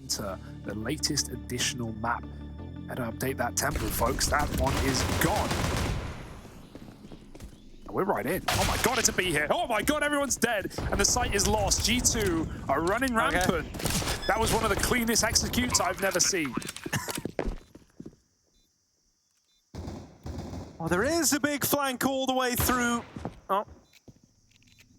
enter the latest additional map. Better update that tempo, folks. That one is gone. We're right in. Oh my god, it's a B here. Oh my god, everyone's dead. And the site is lost. G2 are running rampant. That was one of the cleanest executes I've never seen. Oh, there is a big flank all the way through. Oh.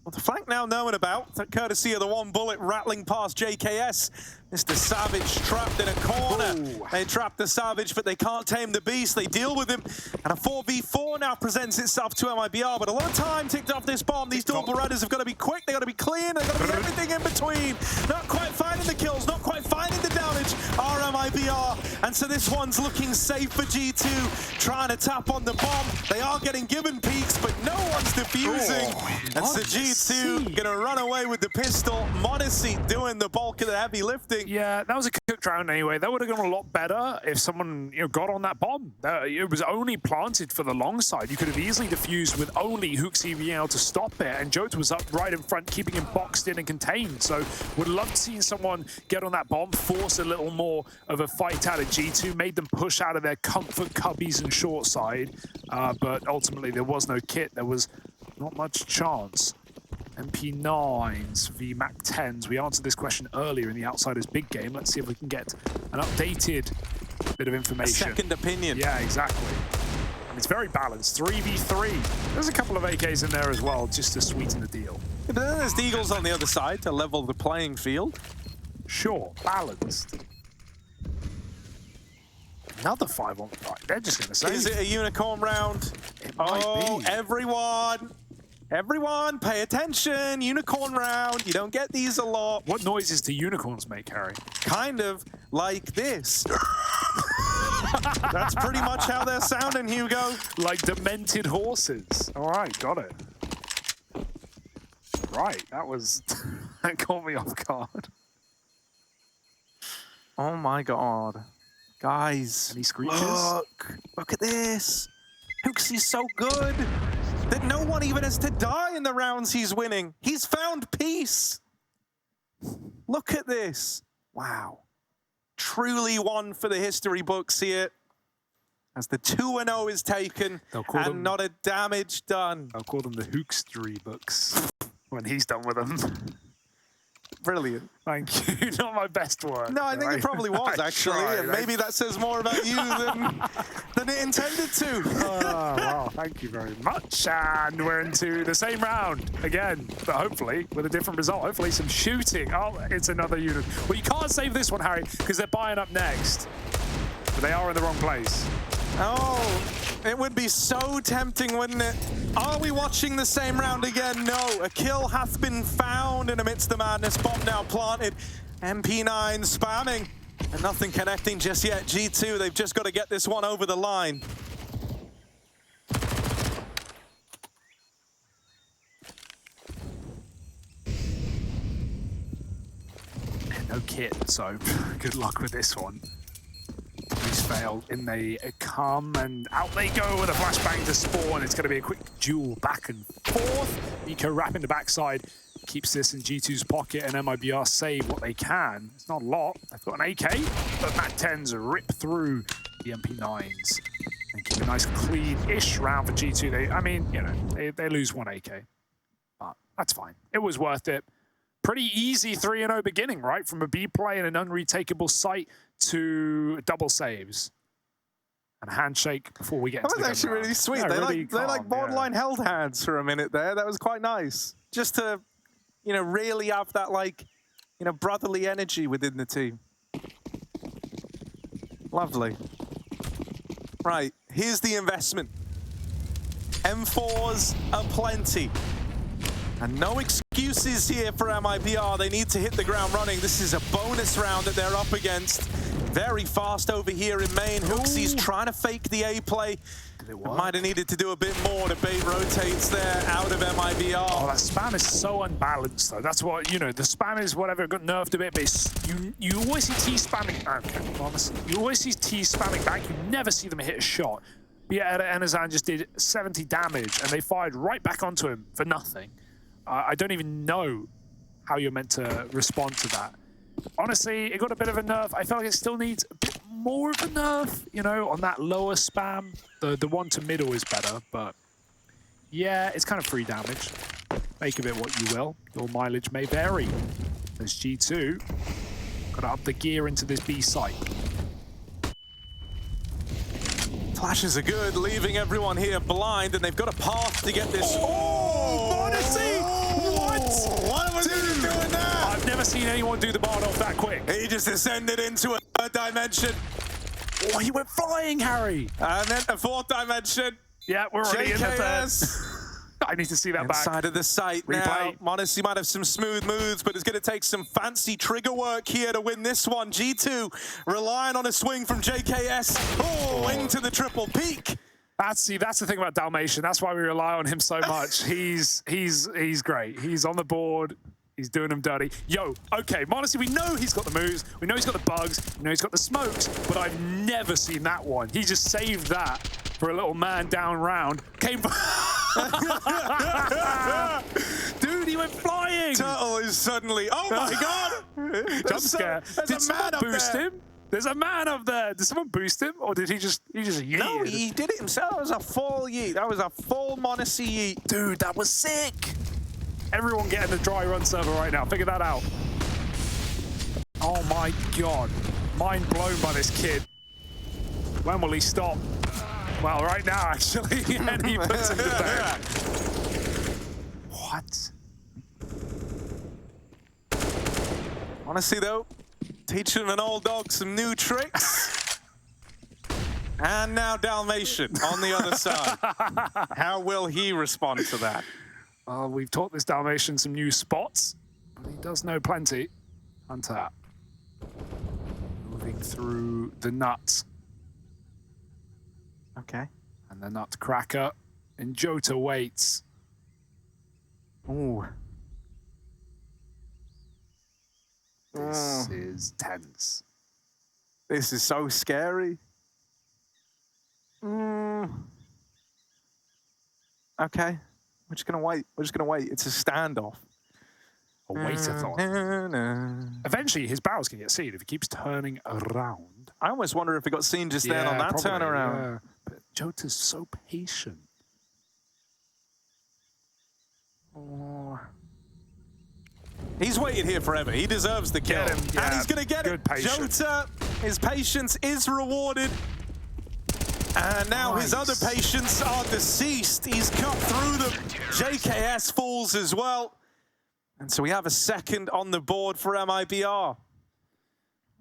Well, the flank now known about, courtesy of the one bullet rattling past JKS. Mr. Savage trapped in a corner. Ooh. They trap the Savage, but they can't tame the beast. They deal with him, and a 4v4 now presents itself to MIBR, but a lot of time ticked off this bomb. These dual Berettas have got to be quick, they've got to be clean, they've got to be everything in between. Not quite finding the kills, not quite finding the damage, are MIBR. And so this one's looking safe for G2, trying to tap on the bomb. They are getting given peaks, but no one's defusing. And so G2 gonna run away with the pistol. Modesty doing the bulk of the heavy lifting. Yeah, that was a cooked round anyway. That would have gone a lot better if someone got on that bomb. It was only planted for the long side. You could have easily defused with only HooXi being able to stop it, and JOTA was up right in front, keeping him boxed in and contained. So would love to see someone get on that bomb, force a little more of a fight out of G2, made them push out of their comfort cubbies and short side. But ultimately there was no kit. There was not much chance. MP9s v MAC-10s. We answered this question earlier in the Outsiders big game. Let's see if we can get an updated bit of information. A second opinion. Yeah, exactly. And it's very balanced. 3v3. There's a couple of AKs in there as well, just to sweeten the deal. But then there's the Eagles on the other side to level the playing field. Sure, balanced. Another 5-on-5. They're just going to say. Is it a unicorn round? It might be. Everyone, pay attention. Unicorn round. You don't get these a lot. What noises do unicorns make, Harry? Kind of like this. That's pretty much how they're sounding, Hugo. Like demented horses. All right, got it. Right, that caught me off guard. Oh my god. Guys, any screeches? Look at this. HooXi's so good that no one even has to die in the rounds he's winning. He's found peace. Look at this. Wow. Truly one for the history books here. As the 2-0 is taken and not a damage done. I'll call them the HooXi books when he's done with them. Brilliant. Thank you. Not my best work. No, I think it probably was, actually. And maybe that says more about you than it intended to. Oh, well, thank you very much. And we're into the same round again, but hopefully with a different result. Hopefully some shooting. Oh, it's another unit. Well, you can't save this one, Harry, because they're buying up next. But they are in the wrong place. Oh, it would be so tempting, wouldn't it? Are we watching the same round again? No. A kill hath been found in amidst the madness. Bomb now planted. MP9 spamming. And nothing connecting just yet. G2, they've just got to get this one over the line. No kit, so good luck with this one. He's failed, in they come, and out they go with a flashbang to spawn. It's going to be a quick duel back and forth. Nico wrapping the backside, keeps this in G2's pocket, and MIBR save what they can. It's not a lot. They've got an AK, but MAC-10s rip through the MP9s and keep a nice clean-ish round for G2. They lose one AK, but that's fine. It was worth it. Pretty easy 3-0 beginning, right? From a B play and an unretakeable site to double saves. And a handshake before we get into the That was actually really sweet. Yeah, they like borderline held hands for a minute there. That was quite nice. Just to, really have that brotherly energy within the team. Lovely. Right, here's the investment. M4s aplenty. And no excuses here for MIBR. They need to hit the ground running. This is a bonus round that they're up against. Very fast over here in main. HooXi's trying to fake the A play. Might have needed to do a bit more. The bait rotates there out of MIBR. Oh, that spam is so unbalanced, though. That's what, the spam is whatever, it got nerfed a bit, but you always see T spamming. Okay, honestly. You always see T spamming back. You never see them hit a shot. But yeah, Enazan just did 70 damage, and they fired right back onto him for nothing. I don't even know how you're meant to respond to that. honestly, it got a bit of a nerf. I feel like it still needs a bit more of a nerf, you know, on that lower spam. The one to middle is better, but yeah, it's kind of free damage. Make of it what you will. Your mileage may vary. There's G2. Got to up the gear into this B site. Flashes are good, leaving everyone here blind, and they've got a path to get this. Oh, Odyssey! What? What was he doing there? I've never seen anyone do the bar off that quick. He just descended into a third dimension. Oh, he went flying, Harry. And then a fourth dimension. Yeah, we're already in the third. JKS. I need to see that back. Inside of the site now. Replay. Monacy might have some smooth moves, but it's going to take some fancy trigger work here to win this one. G2 relying on a swing from JKS. Oh, into the triple peak. That's the thing about Dalmatian. That's why we rely on him so much. He's great. He's on the board. He's doing them dirty. Yo, okay, Monacy, we know he's got the moves. We know he's got the bugs. We know he's got the smokes, but I've never seen that one. He just saved that for a little man down round. Came Dude, he went flying. Turtle is suddenly, oh my God. Jump scare. Did someone boost him? There's a man up there. Did someone boost him, or did he just yeet? No, he did it himself. That was a full yeet. That was a full Monacy yeet. Dude, that was sick. Everyone get in the dry run server right now. Figure that out. Oh my God. Mind blown by this kid. When will he stop? Well, right now, actually. And he puts him to bed. What? Honestly, though, teaching an old dog some new tricks. And now Dalmatian on the other side. How will he respond to that? We've taught this Dalmatian some new spots, but he does know plenty. Untap. Moving through the nut. Okay. And the nutcracker. And JOTA waits. Ooh. This is tense. This is so scary. Okay. We're just gonna wait. We're just gonna wait. It's a standoff. A wait-a-thon. Eventually, his barrels can get seen if he keeps turning around. I almost wonder if it got seen just then on that probably, turnaround. Yeah. But JOTA's so patient. Oh. He's waited here forever. He deserves the kill. Get him. Yeah. And he's going to get Good it. patience. JOTA, his patience is rewarded. And now his other patients are deceased. He's cut through them. JKS falls as well. And so we have a second on the board for MIBR.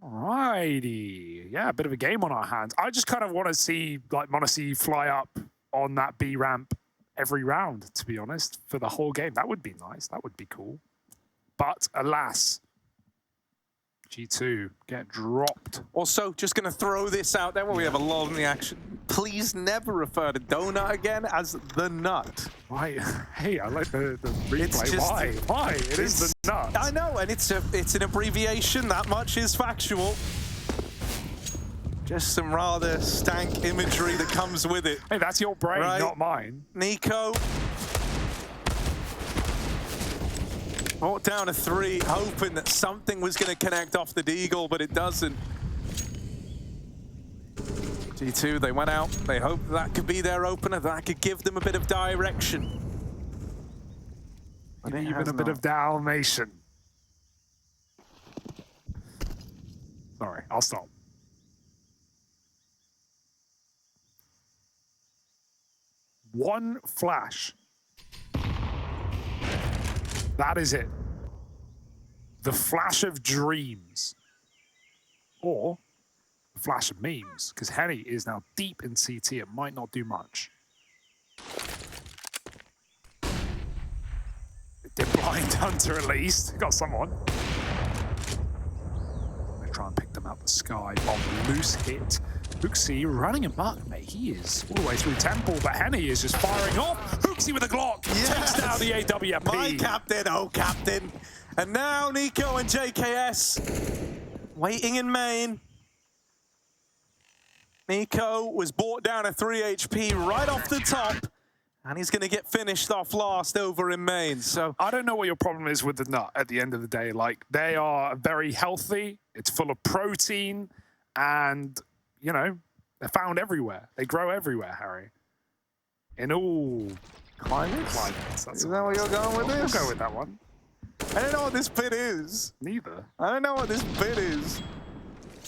Alrighty. Yeah, a bit of a game on our hands. I just kind of want to see like Monacy fly up on that B ramp every round, to be honest, for the whole game. That would be nice. That would be cool. But alas, G2 get dropped. Also, just going to throw this out there while we have a lull in the action. Please never refer to Donut again as the nut. Why? Hey, I like the replay. Just, Why? It is the nut. I know, and it's an abbreviation. That much is factual. Just some rather stank imagery that comes with it. Hey, that's your brain, right? Not mine. Nico. Brought down a 3, hoping that something was going to connect off the Deagle, but it doesn't. G2, they went out. They hoped that could be their opener. That could give them a bit of direction. But even a bit of Dalmatian. Sorry, I'll stop. One flash. That is it. The flash of dreams. Or the flash of memes. Because Henny is now deep in CT. It might not do much. It did blind Hunter at least. Got someone. I'm going to try and pick them out the sky. Bomb loose hit. HooXi running amok, mate. He is all the way through Temple, but Henny is just firing off. HooXi with a Glock takes down the AWP. My captain, oh captain. And now Nico and JKS waiting in main. Nico was brought down a 3 HP right off the top. And he's going to get finished off last over in main. So I don't know what your problem is with the nut at the end of the day. Like, they are very healthy. It's full of protein. And, you know, they're found everywhere. They grow everywhere, Harry. In all climates? That's is that where you're going with this? We'll go with that one. I don't know what this bit is. Neither. I don't know what this bit is.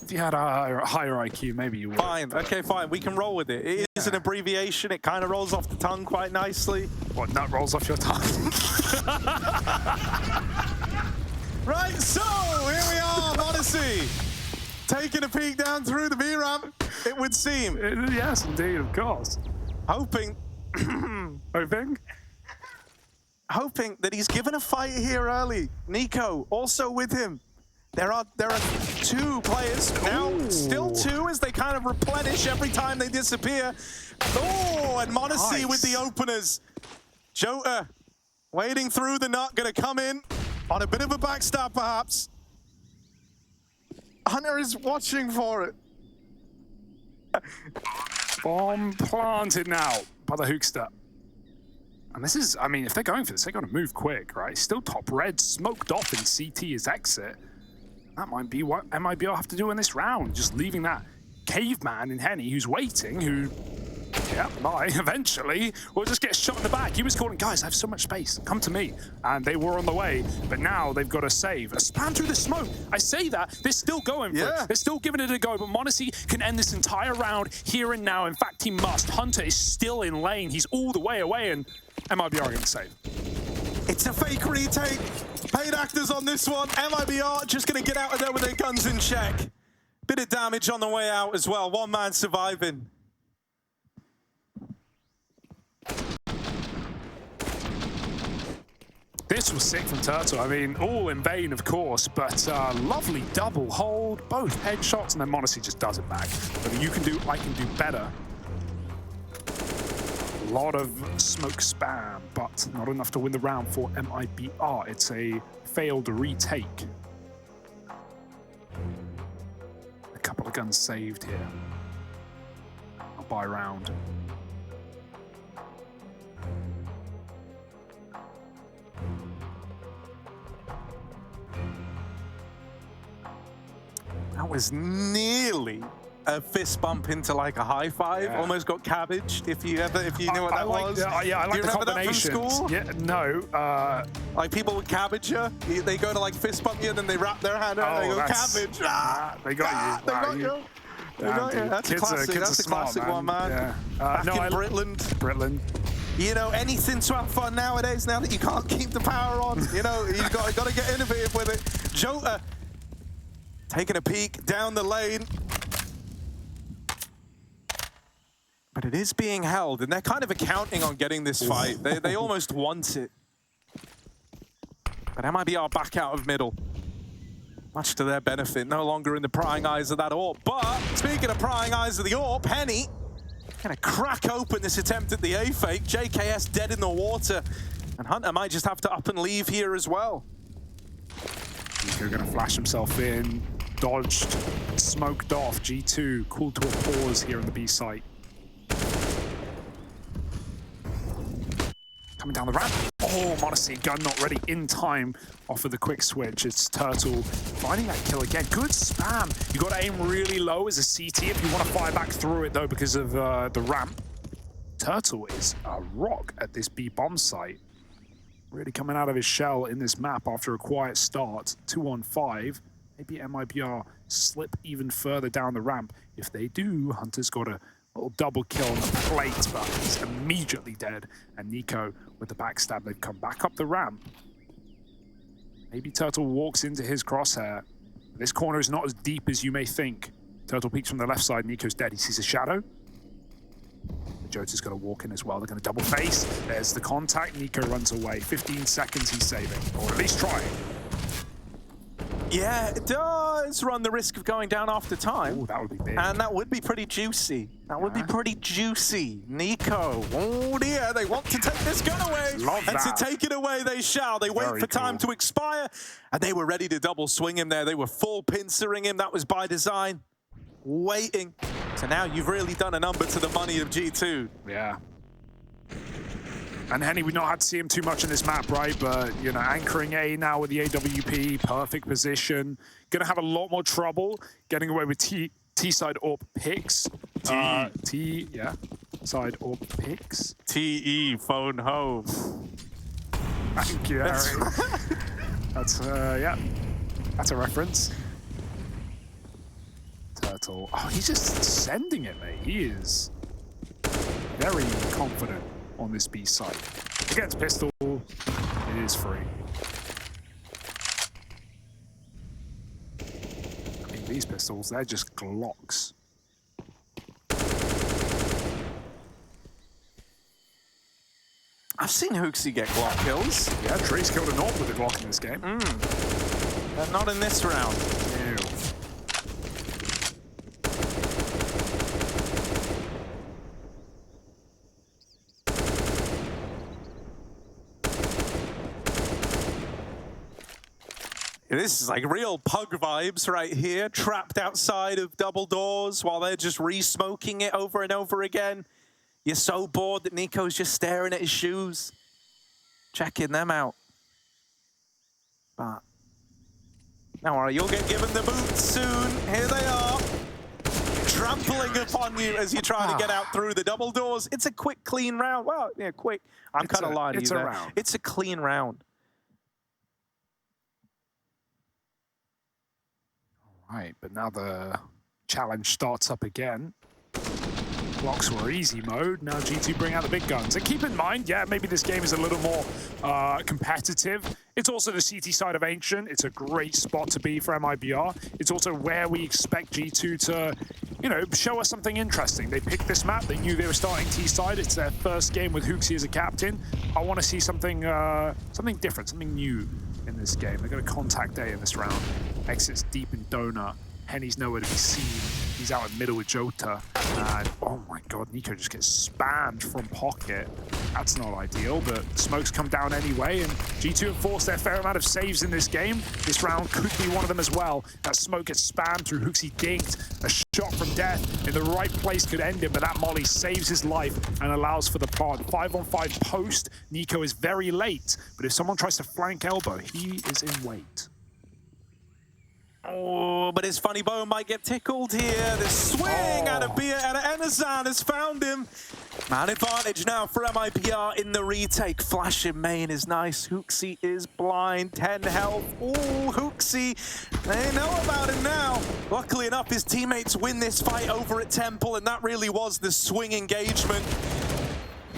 If you had a higher IQ, maybe you would. Fine, okay, fine. We can roll with it. It is an abbreviation. It kind of rolls off the tongue quite nicely. What, nut rolls off your tongue? Right, so here we are, Odyssey. Taking a peek down through the B ramp, it would seem. Yes, indeed, of course. Hoping that he's given a fight here early. Nico also with him. There are two players now, still two as they kind of replenish every time they disappear. Oh, and Monacy with the openers. JOTA wading through the nut, gonna come in on a bit of a backstab perhaps. Hunter is watching for it. Bomb planted now by the HooXi. And this is, I mean, if they're going for this, they're going to move quick, right? Still top red, smoked off in CT is exit. That might be what MIBR have to do in this round, just leaving that caveman in Henny who's waiting, who, yeah, eventually will just get shot in the back. He was calling, guys, I have so much space, come to me. And they were on the way, but now they've got to save. A spam through the smoke. I say that, they're still going for it. They're still giving it a go, but Monacy can end this entire round here and now. In fact, he must. Hunter is still in lane. He's all the way away, and MIBR are going to save. It's a fake retake. Paid actors on this one. MIBR just going to get out of there with their guns in check. Bit of damage on the way out as well. One man surviving. This was sick from Turtle. I mean, all in vain, of course, but lovely double hold, both headshots, and then Monacy just does it back. But you can do, I can do better. A lot of smoke spam, but not enough to win the round for MIBR. It's a failed retake. A couple of guns saved here. A buy round. That was nearly a fist bump into like a high five. Yeah. Almost got cabbaged. If you knew what that was. Yeah, I like the combination. Yeah, no. Like people would cabbage you. They go to like fist bump you, and then they wrap their hand out and they go cabbage. They got you. They got you. That's a classic. That's a classic one, man. Yeah. Back in Britland. You know, anything to have fun nowadays. Now that you can't keep the power on, you know, you've got to get innovative with it. JOTA taking a peek down the lane. But it is being held, and they're kind of accounting on getting this fight. They almost want it. But MIBR back out of middle. Much to their benefit, no longer in the prying eyes of that AWP. But speaking of prying eyes of the AWP, Henny gonna crack open this attempt at the A fake. JKS dead in the water. And Hunter might just have to up and leave here as well. Nico gonna flash himself in, dodged, smoked off. G2 cooled to a pause here on the B site. Coming down the ramp. Oh, Monacy, gun not ready in time off of the quick switch. It's Turtle finding that kill again. Good spam. You got to aim really low as a CT if you want to fire back through it, though, because of the ramp. Turtle is a rock at this B bomb site. Really coming out of his shell in this map after a quiet start. 2-on-5. Maybe MIBR slip even further down the ramp. If they do, Hunter's got a little double kill on the plate, but he's immediately dead. And Nico with the backstab, they've come back up the ramp. Maybe Turtle walks into his crosshair. This corner is not as deep as you may think. Turtle peeks from the left side, Nico's dead. He sees a shadow. JOTA's going to walk in as well. They're going to double face. There's the contact. Nico runs away. 15 seconds he's saving, or at least trying. Yeah, it does run the risk of going down after time. Ooh, that would be big. And that would be pretty juicy. That would be pretty juicy. Nico, oh dear, they want to take this gun away. Love and that. to take it away, they shall. They wait for time to expire, and they were ready to double swing him there. They were full pincering him. That was by design. Waiting. So now you've really done a number to the money of G2. Yeah. And Henny, we've not had to see him too much in this map, right? But, you know, anchoring A now with the AWP, perfect position. Gonna have a lot more trouble getting away with T-side AWP picks. Yeah. Side AWP picks. TE, phone home. Thank you, Harry. That's, yeah. That's a reference. Turtle. Oh, he's just sending it, mate. He is very confident on this B side. Against pistol, it is free. I mean, these pistols, they're just Glocks. I've seen HooXi get Glock kills. Yeah, Tree's killed a North with a Glock in this game. But not in this round. Ew. This is like real pug vibes right here, trapped outside of double doors while they're just re-smoking it over and over again. You're so bored that Nico's just staring at his shoes, checking them out. But don't worry, you'll get given the boots soon. Here they are, trampling upon you as you try to get out through the double doors. It's a quick, clean round. Well, yeah, quick. I'm kind of lying to you there. Round. It's a clean round. Right, but now the challenge starts up again. Blocks were easy mode. Now G2 bring out the big guns. And keep in mind, yeah, maybe this game is a little more competitive. It's also the CT side of Ancient. It's a great spot to be for MIBR. It's also where we expect G2 to, you know, show us something interesting. They picked this map. They knew they were starting T side. It's their first game with HooXi as a captain. I want to see something, something different, something new in this game. They're going to contact A in this round. Exits deep in Donut. Henny's nowhere to be seen. He's out in middle with JOTA. And oh my god, Nico just gets spammed from pocket. That's not ideal, but smokes come down anyway, and G2 have forced their fair amount of saves in this game. This round could be one of them as well. That smoke gets spammed through HooXi dinked. A shot from death in the right place could end him, but that molly saves his life and allows for the plant. 5-on-5 post. Nico is very late, but if someone tries to flank elbow, he is in wait. Oh, but his funny bone might get tickled here. The swing out of Bia and Enazan has found him. Man advantage now for MIBR in the retake. Flash in main is nice. HooXi is blind. 10 health. Oh, HooXi. They know about him now. Luckily enough, his teammates win this fight over at Temple, and that really was the swing engagement.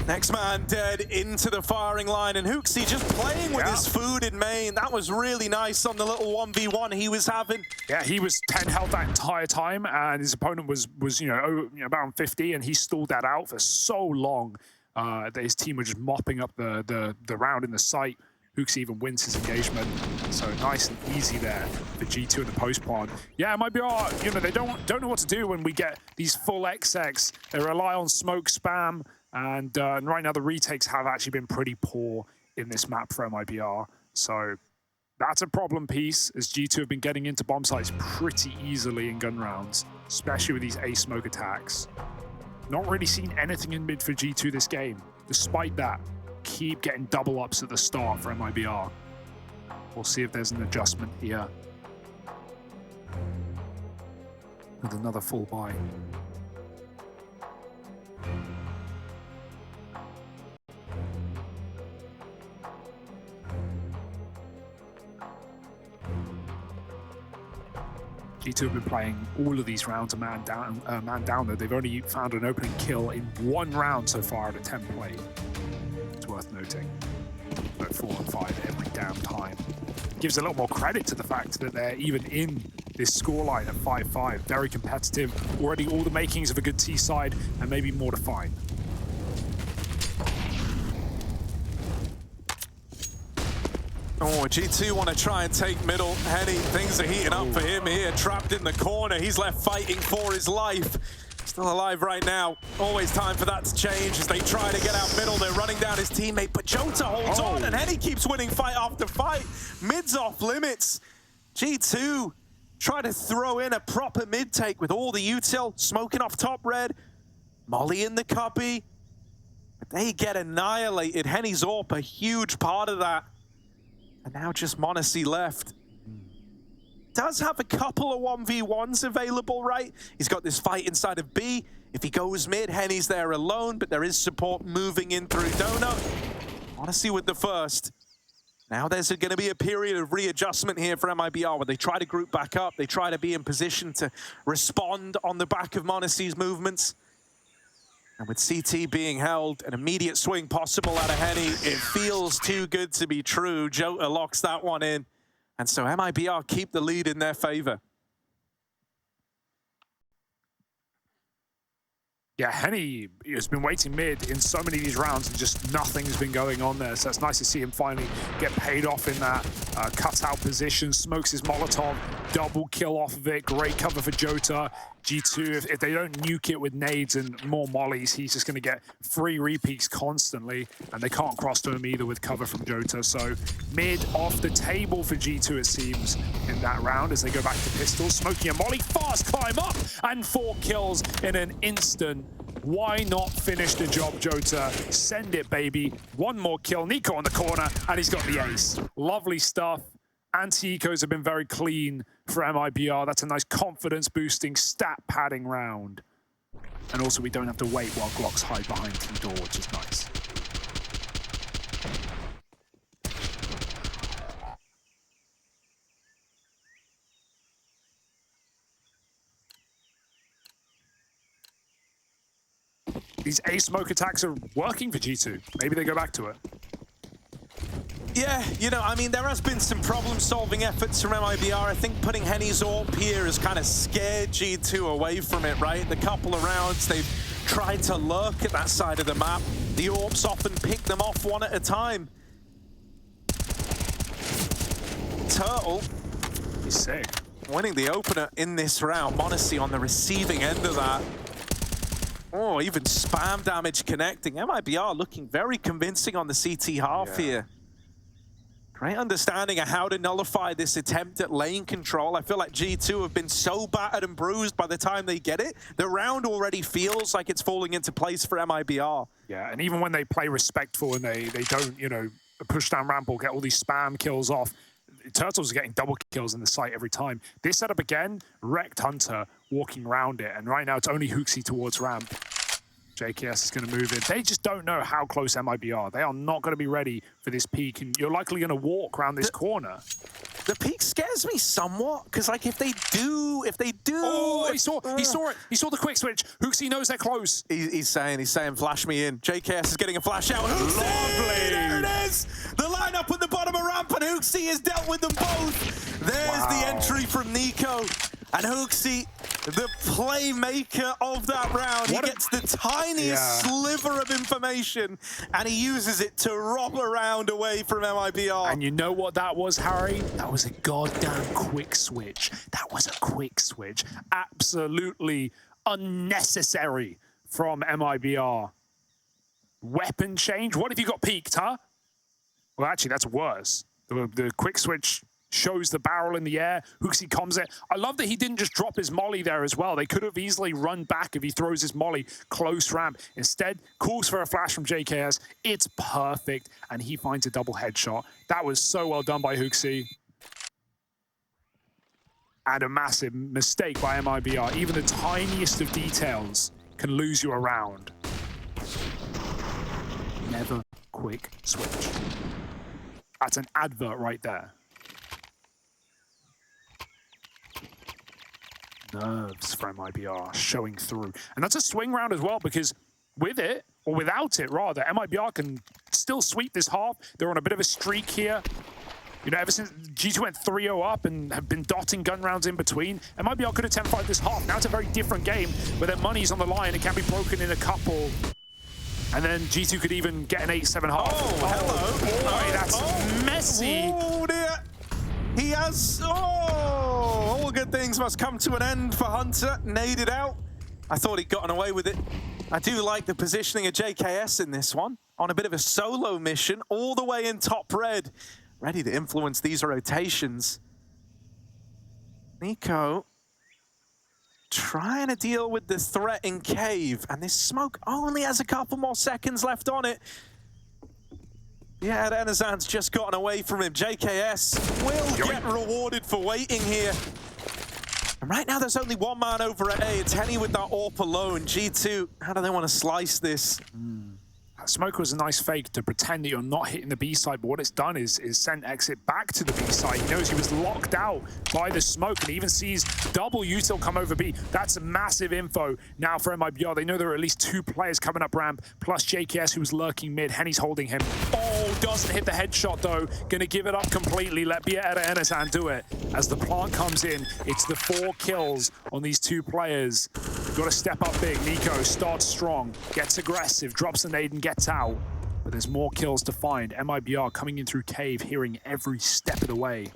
Next man dead into the firing line, and HooXi just playing with his food in main. That was really nice on the little 1v1 he was having. Yeah, he was 10 health that entire time, and his opponent was you know, about on 50, and he stalled that out for so long that his team were just mopping up the round in the site. HooXi even wins his engagement, so nice and easy there for G2 in the post plant. Yeah, it might be you know, they don't know what to do when we get these full XX. They rely on smoke spam. And right now the retakes have actually been pretty poor in this map for MIBR. So that's a problem piece, as G2 have been getting into bomb sites pretty easily in gun rounds, especially with these A smoke attacks. Not really seen anything in mid for G2 this game. Despite that, keep getting double ups at the start for MIBR. We'll see if there's an adjustment here. With another full buy. G2 have been playing all of these rounds a man down though. They've only found an opening kill in one round so far out of 10 played. It's worth noting. But 4-on-5 every damn time. Gives a little more credit to the fact that they're even in this scoreline at 5-5. Very competitive. Already all the makings of a good T side, and maybe more to find. Oh, G2 want to try and take middle. Henny, things are heating up for him here, trapped in the corner. He's left fighting for his life. Still alive right now. Always time for that to change as they try to get out middle. They're running down his teammate, but JOTA holds on, and Henny keeps winning fight after fight. Mid's off limits. G2 try to throw in a proper mid take with all the util, smoking off top red. Molly in the cubby. They get annihilated. Henny Zorp, a huge part of that. And now just m0NESY left. Does have a couple of 1v1s available, right? He's got this fight inside of B. If he goes mid, Henny's there alone, but there is support moving in through Donut. m0NESY with the first. Now there's going to be a period of readjustment here for MIBR where they try to group back up. They try to be in position to respond on the back of m0NESY's movements. And with CT being held, an immediate swing possible out of Henny. It feels too good to be true. JOTA locks that one in. And so MIBR keep the lead in their favor. Yeah, Henny has been waiting mid in so many of these rounds and just nothing's been going on there. So it's nice to see him finally get paid off in that cutout position. Smokes his Molotov, double kill off of it. Great cover for JOTA. G2, if they don't nuke it with nades and more mollies, he's just going to get free repeats constantly. And they can't cross to him either with cover from JOTA. So mid off the table for G2, it seems, in that round as they go back to pistols. Smoking a molly, fast climb up, and 4 kills in an instant. Why not finish the job, JOTA? Send it, baby. One more kill. Nico on the corner, and he's got the ace. Lovely stuff. Anti-ecos have been very clean for MIBR. That's a nice confidence-boosting, stat-padding round. And also, we don't have to wait while Glocks hide behind the door, which is nice. These A-smoke attacks are working for G2. Maybe they go back to it. Yeah, you know, I mean, there has been some problem-solving efforts from MIBR. I think putting Henny Zorp here has kind of scared G2 away from it, right? The couple of rounds, they've tried to lurk at that side of the map. The AWPs often pick them off one at a time. Turtle. He's sick. Winning the opener in this round. m0NESY on the receiving end of that. Oh, even spam damage connecting. MIBR looking very convincing on the CT half here. Great understanding of how to nullify this attempt at lane control. I feel like G2 have been so battered and bruised by the time they get it. The round already feels like it's falling into place for MIBR. Yeah, and even when they play respectful and they don't, you know, push down ramp or get all these spam kills off, Turtles are getting double kills in the site every time. This setup again, wrecked Hunter walking around it, and right now it's only HooXi towards ramp. JKS is going to move in. They just don't know how close MIB are. They are not going to be ready for this peak, and you're likely going to walk around this corner. The peak scares me somewhat, because like if they do. Oh, he saw it. He saw the quick switch. HooXi knows they're close. He's saying, flash me in. JKS is getting a flash out. HooXi! Lovely. There it is. The lineup at the bottom of ramp, and HooXi has dealt with them both. There's the entry from Nico. And HooXi, the playmaker of that round, he gets the tiniest sliver of information, and he uses it to rob a round away from MIBR. And you know what that was, Harry? That was a goddamn quick switch. That was a quick switch. Absolutely unnecessary from MIBR. Weapon change? What if you got peaked, huh? Well, actually, that's worse. The quick switch shows the barrel in the air. HooXi comes it. I love that he didn't just drop his molly there as well. They could have easily run back if he throws his molly close ramp. Instead, calls for a flash from JKS. It's perfect, and he finds a double headshot. That was so well done by HooXi. And a massive mistake by MIBR. Even the tiniest of details can lose you a round. Never quick switch. That's an advert right there. Nerves for MIBR showing through. And that's a swing round as well, because with it, or without it rather, MIBR can still sweep this half. They're on a bit of a streak here. You know, ever since G2 went 3-0 up and have been dotting gun rounds in between, MIBR could have 10-5 this half. Now it's a very different game where their money's on the line. It can be broken in a couple. And then G2 could even get an 8-7 half. Oh, hello. Boy, that's messy. Oh, dear. He has... all good things must come to an end for Hunter. Naded out. I thought he'd gotten away with it. I do like the positioning of JKS in this one. On a bit of a solo mission, all the way in top red. Ready to influence these rotations. Nico trying to deal with the threat in cave, and this smoke only has a couple more seconds left on it. Yeah, Enazan's just gotten away from him. JKS will get rewarded for waiting here. And right now, there's only one man over at A. It's Henny with that AWP alone. G2, how do they want to slice this? That smoke was a nice fake to pretend that you're not hitting the B side, but what it's done is sent Exit back to the B side. He knows he was locked out by the smoke, and he even sees double util come over B. That's massive info now for MIBR. They know there are at least 2 players coming up ramp, plus JKS, who's lurking mid. Henny's holding him. Oh, doesn't hit the headshot, though. Gonna give it up completely. Let Bieta Enazan do it. As the plant comes in, it's the 4 kills on these 2 players. Got to step up big. Nico starts strong, gets aggressive, drops the nade and gets out. But there's more kills to find. MIBR coming in through cave, hearing every step of the way.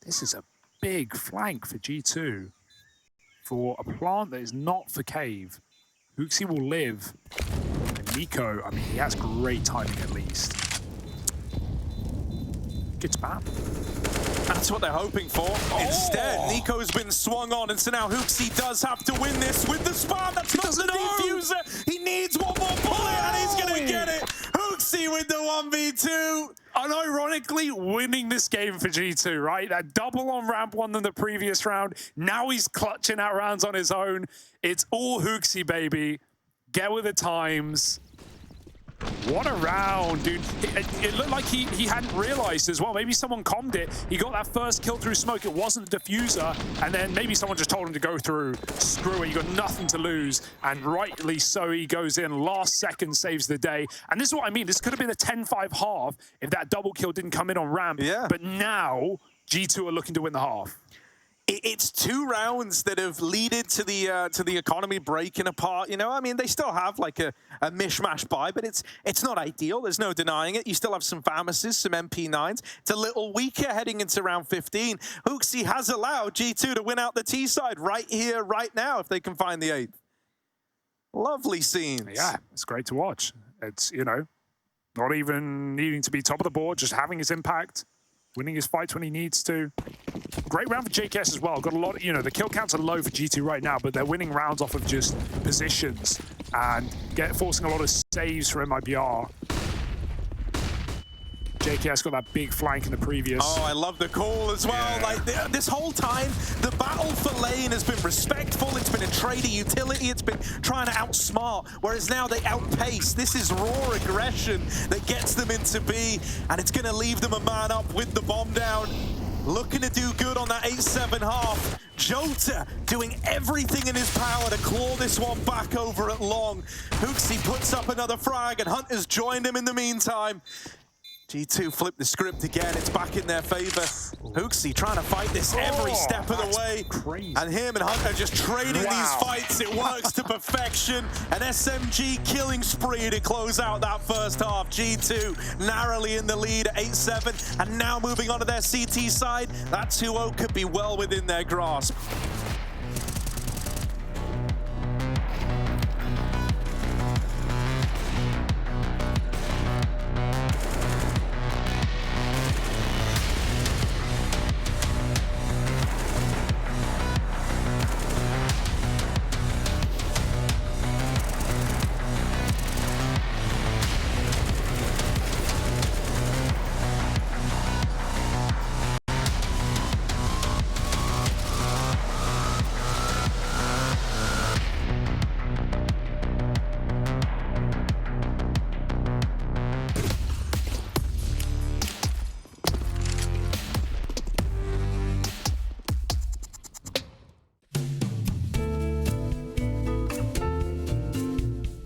This is a big flank for G2. For a plant that is not for cave. HooXi will live. And Nico, I mean, he has great timing at least. Good spam. That's what they're hoping for. Instead, Nico's been swung on, and so now HooXi does have to win this with the spam. That's not the defuser. He needs one more bullet, and he's going to get it. HooXi with the 1v2. And ironically, winning this game for G2, right? That double on ramp won them the previous round. Now he's clutching out rounds on his own. It's all HooXi, baby. Get with the times. What a round, dude. It looked like he hadn't realized as well. Maybe someone commed it. He got that first kill through smoke. It wasn't the diffuser. And then maybe someone just told him to go through. Screw it, you got nothing to lose. And rightly so, he goes in. Last second saves the day. And this is what I mean. This could have been a 10-5 half if that double kill didn't come in on ramp. Yeah. But now, G2 are looking to win the half. It's 2 rounds that have leaded to the economy breaking apart. You know, I mean, they still have like a mishmash buy, but it's not ideal. There's no denying it. You still have some Famases, some MP9s. It's a little weaker heading into round 15. HooXi has allowed G2 to win out the T side right here, right now, if they can find the 8th. Lovely scenes. Yeah, it's great to watch. It's, you know, not even needing to be top of the board, just having his impact. Winning his fights when he needs to. Great round for JKS as well. Got a lot of, you know, the kill counts are low for G2 right now, but they're winning rounds off of just positions and forcing a lot of saves for MIBR. JKS got that big flank in the previous. Oh, I love the call as well. Yeah. Like this whole time, the battle for lane has been respectful. It's been a trader utility. It's been trying to outsmart, whereas now they outpace. This is raw aggression that gets them into B, and it's going to leave them a man up with the bomb down. Looking to do good on that 8-7 half. JOTA doing everything in his power to claw this one back over at long. HooXi puts up another frag, and Hunter's joined him in the meantime. G2 flip the script again. It's back in their favor. HooXi trying to fight this every step of the way. Crazy. And him and Hunter just trading these fights. It works to perfection. An SMG killing spree to close out that first half. G2 narrowly in the lead at 8-7. And now moving on to their CT side. That 2-0 could be well within their grasp.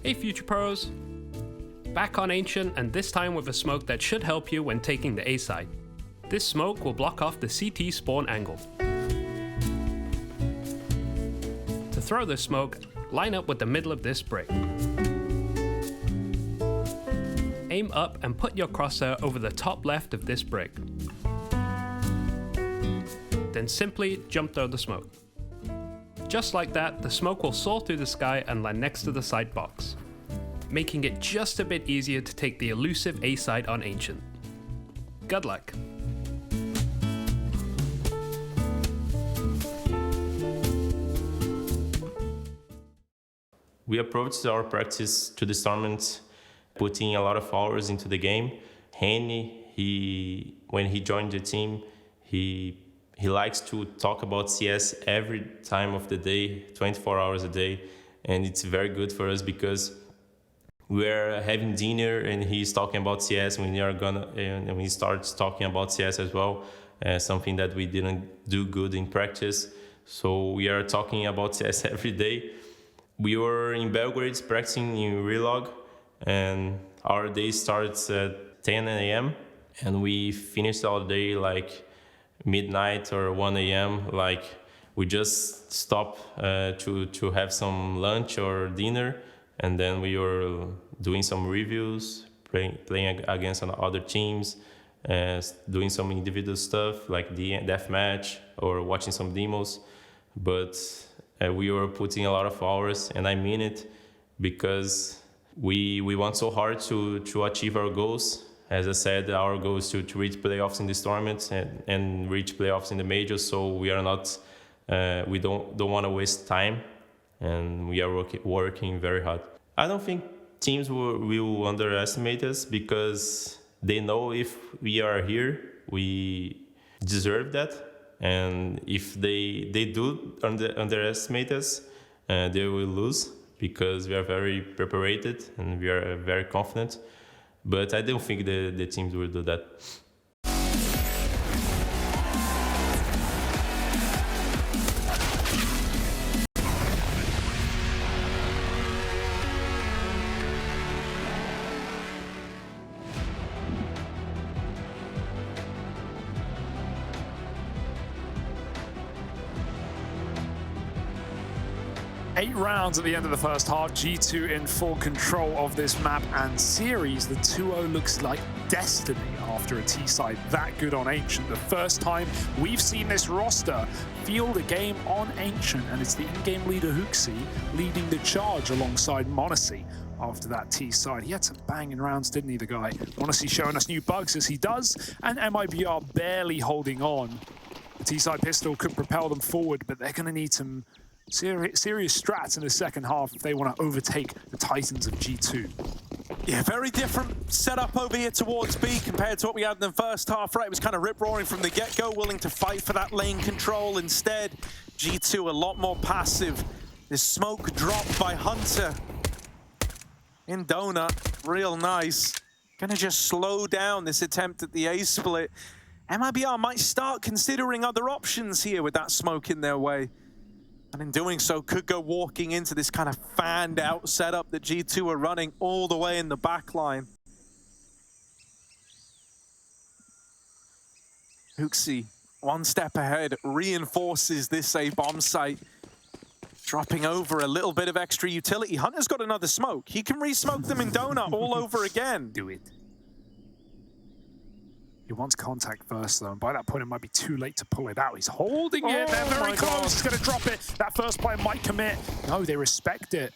Hey Future Pros! Back on Ancient, and this time with a smoke that should help you when taking the A side. This smoke will block off the CT spawn angle. To throw this smoke, line up with the middle of this brick. Aim up and put your crosshair over the top left of this brick. Then simply jump throw the smoke. Just like that, the smoke will soar through the sky and land next to the side box, making it just a bit easier to take the elusive A side on Ancient. Good luck. We approached our practice to this tournament putting a lot of hours into the game. Henny, when he joined the team, he likes to talk about CS every time of the day, 24 hours a day. And it's very good for us because we're having dinner and he's talking about CS and we start talking about CS as well, something that we didn't do good in practice. So we are talking about CS every day. We were in Belgrade practicing in Relog, and our day starts at 10 a.m. and we finished our day like midnight or 1 a.m. Like we just stop to have some lunch or dinner, and then we were doing some reviews, playing against other teams, doing some individual stuff like the deathmatch or watching some demos. But we were putting a lot of hours, and I mean it, because we want so hard to achieve our goals. As I said, our goal is to reach playoffs in this tournament and reach playoffs in the majors. So we are not, we don't want to waste time, and we are working very hard. I don't think teams will underestimate us, because they know if we are here, we deserve that. And if they do underestimate us, they will lose, because we are very prepared and we are very confident. But I don't think the teams will do that. 8 rounds at the end of the first half. G2 in full control of this map and series. The 2-0 looks like destiny after a T-side that good on Ancient. The first time we've seen this roster field a game on Ancient, and it's the in-game leader HooXi leading the charge alongside m0NESY. After that T-side, he had some banging rounds, didn't he, the guy? m0NESY showing us new bugs as he does, and MIBR barely holding on. The T-side pistol could propel them forward, but they're going to need some serious strats in the second half if they want to overtake the Titans of G2. Yeah, very different setup over here towards B compared to what we had in the first half, right? It was kind of rip-roaring from the get-go, willing to fight for that lane control. Instead, G2 a lot more passive. This smoke dropped by Hunter in Donut, real nice. Gonna just slow down this attempt at the A split. MIBR might start considering other options here with that smoke in their way. And in doing so, could go walking into this kind of fanned out setup that G2 are running all the way in the back line. HooXi, one step ahead, reinforces this A bomb site, dropping over a little bit of extra utility. Hunter's got another smoke. He can re-smoke them in Donut all over again. Do it. He wants contact first, though, and by that point, it might be too late to pull it out. He's holding it. They're very close. He's going to drop it. That first player might commit. No, they respect it.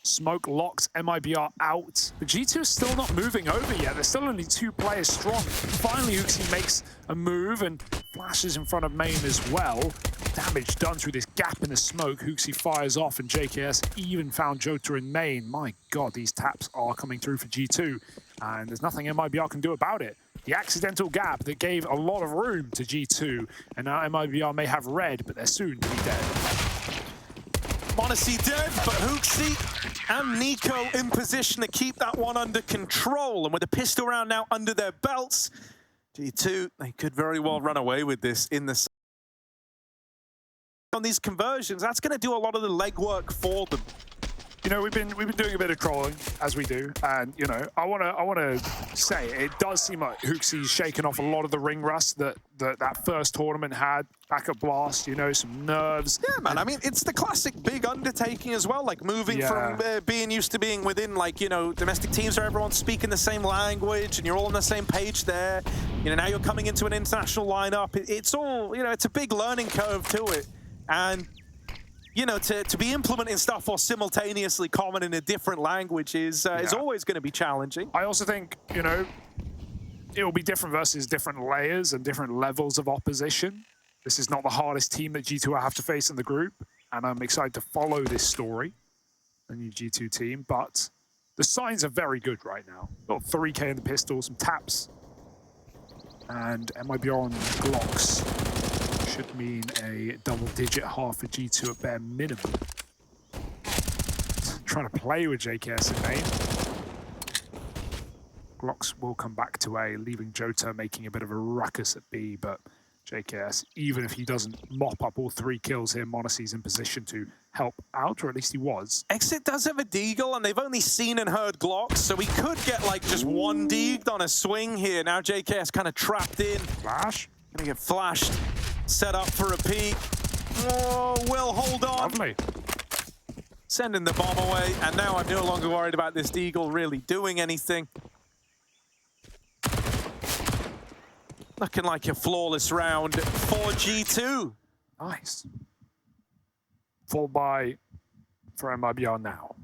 Smoke locks MIBR out. But G2 is still not moving over yet. There's still only 2 players strong. Finally, HooXi makes a move and flashes in front of main as well. Damage done through this gap in the smoke. HooXi fires off, and JKS even found JOTA in main. My God, these taps are coming through for G2, and there's nothing MIBR can do about it. The accidental gap that gave a lot of room to G2, and now MIBR may have red, but they're soon to be dead. m0NESY dead, but HooXi and Nico in position to keep that one under control. And with the pistol round now under their belts, G2, they could very well run away with this in the... On these conversions, that's going to do a lot of the legwork for them. You know, we've been doing a bit of trolling, as we do, and you know, I wanna say it does seem like HooXi's shaken off a lot of the ring rust that first tournament had back at Blast. You know, some nerves. Yeah, man. I mean, it's the classic big undertaking as well, like moving from being used to being within, like, you know, domestic teams where everyone's speaking the same language and you're all on the same page there. You know, now you're coming into an international lineup. It's all, you know, it's a big learning curve to it, and you know, to be implementing stuff or simultaneously comment in a different language is always going to be challenging. I also think, you know, it will be different versus different layers and different levels of opposition. This is not the hardest team that G2 have to face in the group, and I'm excited to follow this story. the new G2 team, but the signs are very good right now. Got 3K in the pistol, some taps, and MIBR on Glocks should mean a double-digit half for G2 at bare minimum. Trying to play with JKS in main. Glocks will come back to A, leaving JOTA making a bit of a ruckus at B, but JKS, even if he doesn't mop up all 3 kills here, Monacy's in position to help out, or at least he was. Exit does have a deagle, and they've only seen and heard Glocks, so he could get like just one deagled on a swing here. Now JKS kind of trapped in. Flash. Gonna get flashed, set up for a peek. Oh, will hold on. Lovely. Sending the bomb away, and now I'm no longer worried about this deagle really doing anything. Looking like a flawless round for G2. Nice. Full buy for MIBR now.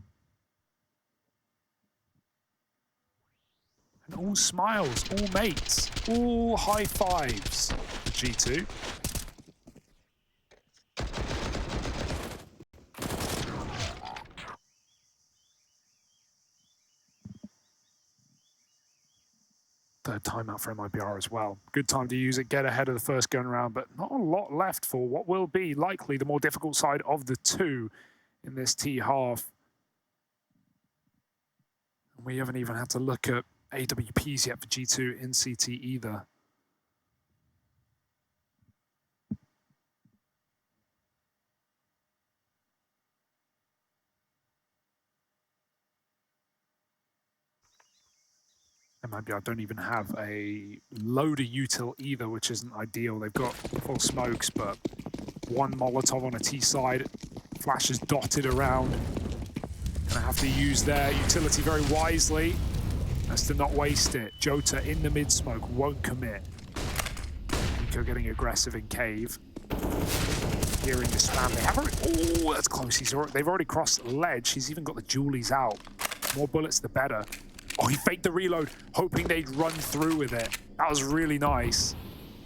And all smiles, all mates, all high fives for G2. Third timeout for MIBR as well. Good time to use it, get ahead of the first gun round, but not a lot left for what will be likely the more difficult side of the two in this T half. We haven't even had to look at AWPs yet for G2 in CT either. MIBR don't even have a loader util either, which isn't ideal. They've got full smokes, but one Molotov on a T side. Flashes dotted around. Gonna have to use their utility very wisely as to not waste it. JOTA in the mid smoke, won't commit. Nico getting aggressive in cave. Hearing the spam. They have already, oh, that's close. They've already crossed ledge. He's even got the Julies out. More bullets, the better. Oh, he faked the reload, hoping they'd run through with it. That was really nice.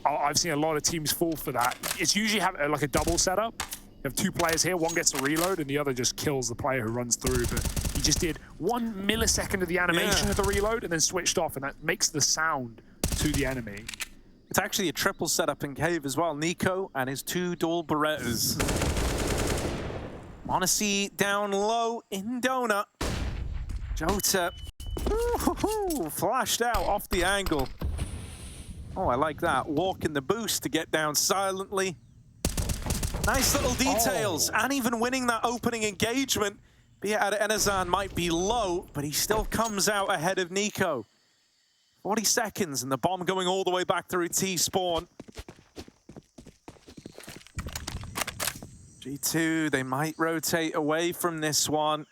I've seen a lot of teams fall for that. It's usually like a double setup. You have 2 players here, one gets a reload and the other just kills the player who runs through. But he just did 1 millisecond of the animation of the reload and then switched off, and that makes the sound to the enemy. It's actually a triple setup in cave as well. Nico and his 2 dual Berettas. Monacy down low in donut. JOTA. Ooh, flashed out off the angle. Oh, I like that. Walking the boost to get down silently. Nice little details. And even winning that opening engagement. Be out of Enazan might be low, but he still comes out ahead of Nico. 40 seconds and the bomb going all the way back through T-spawn. G2, they might rotate away from this one.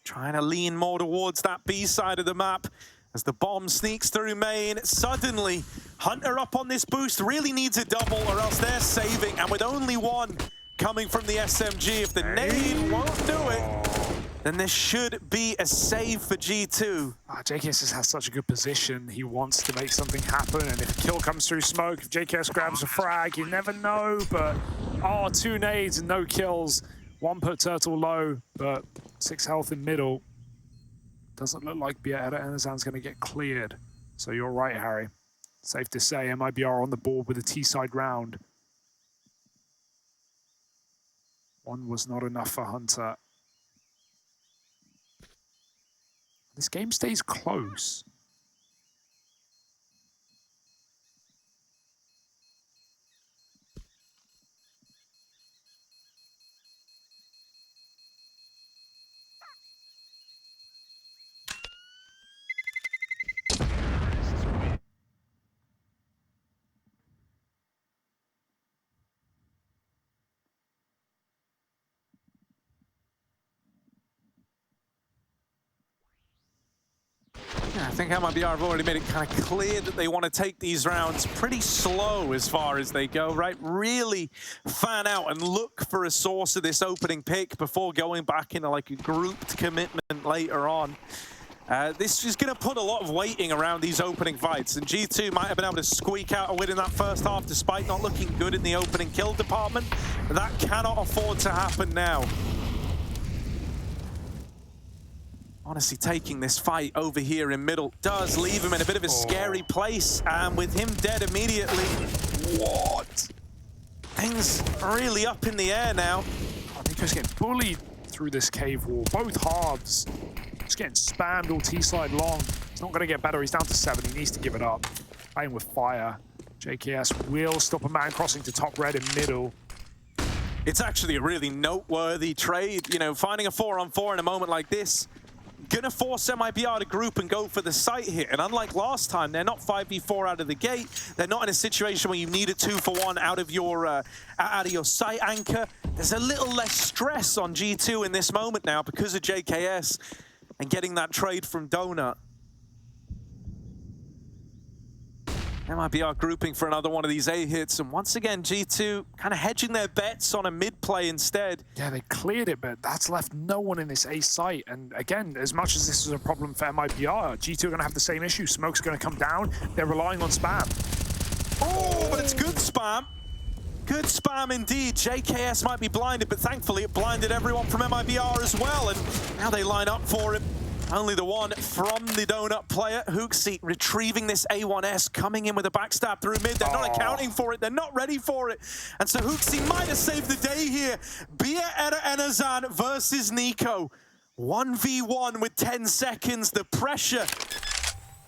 Trying to lean more towards that B side of the map as the bomb sneaks through main. Suddenly, Hunter up on this boost really needs a double or else they're saving. And with only 1 coming from the SMG, if the nade won't do it, then this should be a save for G2. JKS just has such a good position. He wants to make something happen. And if a kill comes through smoke, if JKS grabs a frag, you never know. But, 2 nades and no kills. 1 put Turtle low, but 6 health in middle. Doesn't look like Beata Enazan's going to get cleared. So you're right, Harry. Safe to say, MIBR on the board with a T-side round. 1 was not enough for Hunter. This game stays close. Yeah, I think MIBR have already made it kind of clear that they want to take these rounds pretty slow as far as they go, right? Really fan out and look for a source of this opening pick before going back into like a grouped commitment later on. This is going to put a lot of weighting around these opening fights, and G2 might have been able to squeak out a win in that first half despite not looking good in the opening kill department. That cannot afford to happen now. Honestly, taking this fight over here in middle does leave him in a bit of a scary place, and with him dead immediately, what? Things are really up in the air now. Nico's getting bullied through this cave wall. Both halves just getting spammed all T-slide long. It's not going to get better. He's down to 7. He needs to give it up. Playing with fire. JKS will stop a man crossing to top red in middle. It's actually a really noteworthy trade. You know, finding a 4-on-4 in a moment like this, gonna force MIBR to group and go for the site here. And unlike last time, they're not 5v4 out of the gate. They're not in a situation where you need a 2-for-1 out of your site anchor. There's a little less stress on G2 in this moment now because of JKS and getting that trade from Donut. MIBR grouping for another one of these A hits, and once again, G2 kind of hedging their bets on a mid play instead. Yeah, they cleared it, but that's left no one in this A site. And again, as much as this is a problem for MIBR, G2 are going to have the same issue. Smoke's going to come down. They're relying on spam. Oh, but it's good spam. Good spam indeed. JKS might be blinded, but thankfully it blinded everyone from MIBR as well. And now they line up for him. Only the one from the Donut player. HooXi retrieving this A1S, coming in with a backstab through mid. They're not accounting for it. They're not ready for it. And so HooXi might have saved the day here. BIR Enazan versus Nico. 1v1 with 10 seconds. The pressure